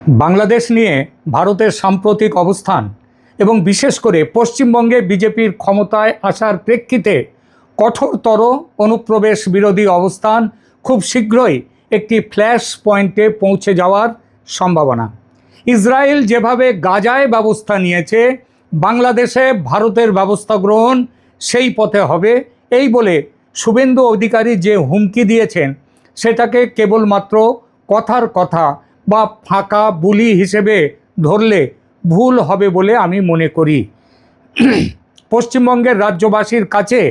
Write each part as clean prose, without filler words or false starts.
বাংলাদেশ নিয়ে ভারতের সাম্প্রতিক অবস্থান এবং বিশেষ করে পশ্চিমবঙ্গে বিজেপির ক্ষমতায় আসার প্রেক্ষিতে কঠোরতর অনুপ্রবেশ বিরোধী অবস্থান খুব শীঘ্রই একটি ফ্ল্যাশ পয়েন্টে পৌঁছে যাওয়ার সম্ভাবনা। ইসরায়েল যেভাবে গাজায় ব্যবস্থা নিয়েছে, বাংলাদেশে ভারতের ব্যবস্থা গ্রহণ সেই পথে হবে, এই বলে শুভেন্দু অধিকারী যে হুমকি দিয়েছেন সেটাকে কেবলমাত্র কথার কথা বা ফাঁকা বুলি হিসেবে ধরলে ভুল হবে বলে আমি মনে করি। পশ্চিমবঙ্গের রাজ্যবাসীর কাছে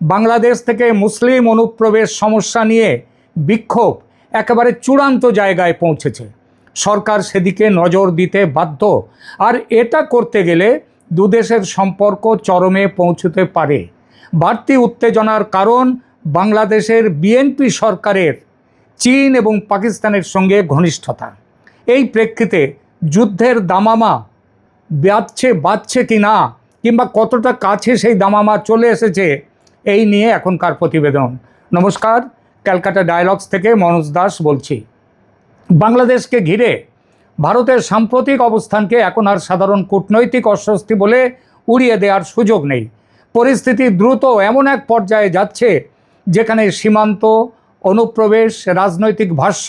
বাংলাদেশ থেকে মুসলিম অনুপ্রবেশ সমস্যা নিয়ে বিক্ষোভ একেবারে চূড়ান্ত জায়গায় পৌঁছেছে। সরকার সেদিকে নজর দিতে বাধ্য, আর এটা করতে গেলে দুদেশের সম্পর্ক চরমে পৌঁছতে পারে। বাড়তি উত্তেজনার কারণ বাংলাদেশের বিএনপি সরকারের চীন এবং পাকিস্তানের সঙ্গে ঘনিষ্ঠতা। এই প্রেক্ষিতে যুদ্ধের দামামা বাজছে কি না, কিংবা কতটা কাছে সেই দামামা চলে এসেছে, এই নিয়ে এখনকার প্রতিবেদন। নমস্কার, ক্যালকাটা ডায়ালগস থেকে মনোজ দাস বলছি। বাংলাদেশকে ঘিরে ভারতের সাম্প্রতিক অবস্থানকে এখন আর সাধারণ কূটনৈতিক অস্বস্তি বলে উড়িয়ে দেওয়ার সুযোগ নেই। পরিস্থিতি দ্রুত এমন এক পর্যায়ে যাচ্ছে যেখানে সীমান্ত, অনুপ্রবেশ, রাজনৈতিক ভাষ্য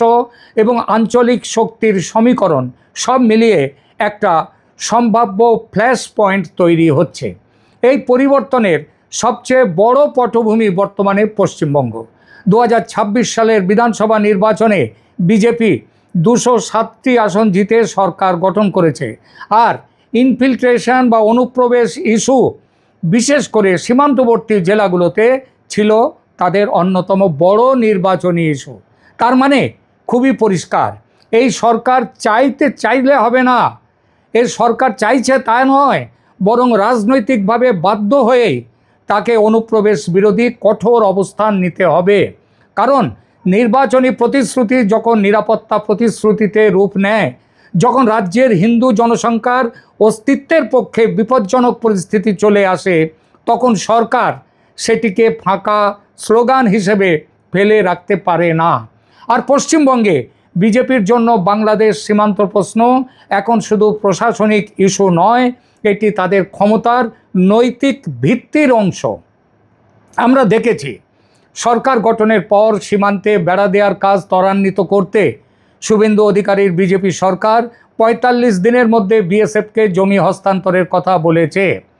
এবং আঞ্চলিক শক্তির সমীকরণ সব মিলিয়ে একটা সম্ভাব্য ফ্ল্যাশ পয়েন্ট তৈরি হচ্ছে। এই পরিবর্তনের সবচেয়ে বড় পটভূমি বর্তমানে পশ্চিমবঙ্গ। 2026 সালের বিধানসভা নির্বাচনে বিজেপি 207টি আসন জিতে সরকার গঠন করেছে, আর ইনফিল্ট্রেশন বা অনুপ্রবেশ ইস্যু বিশেষ করে সীমান্তবর্তী জেলাগুলোতে ছিল তাদের অন্যতম বড় নির্বাচনী ইস্যু। তার মানে খুবই পরিষ্কার, এই সরকার চাইলে হবে না। এই সরকার চাইছে তা নয়, বরং রাজনৈতিকভাবে বাধ্য হয়েই তাকে অনুপ্রবেশ বিরোধী কঠোর অবস্থান নিতে হবে। কারণ নির্বাচনী প্রতিশ্রুতি যখন নিরাপত্তা প্রতিশ্রুতিতে রূপ নেয়, যখন রাজ্যের হিন্দু জনসংখ্যার অস্তিত্বের পক্ষে বিপজ্জনক পরিস্থিতি চলে আসে, তখন সরকার সেটিকে ফাঁকা স্লোগান হিসেবে ফেলে রাখতে পারে না। আর পশ্চিমবঙ্গে বিজেপির জন্য বাংলাদেশ সীমান্ত প্রশ্ন এখন শুধু প্রশাসনিক ইস্যু নয়, এটি তাদের ক্ষমতার নৈতিক ভিত্তির অংশ। আমরা দেখেছি সরকার গঠনের পর সীমান্তে বেড়া দেওয়ার কাজ ত্বরান্বিত করতে শুভেন্দু অধিকারীর বিজেপি সরকার 45 দিনের মধ্যে বিএসএফকে জমি হস্তান্তরের কথা বলেছে।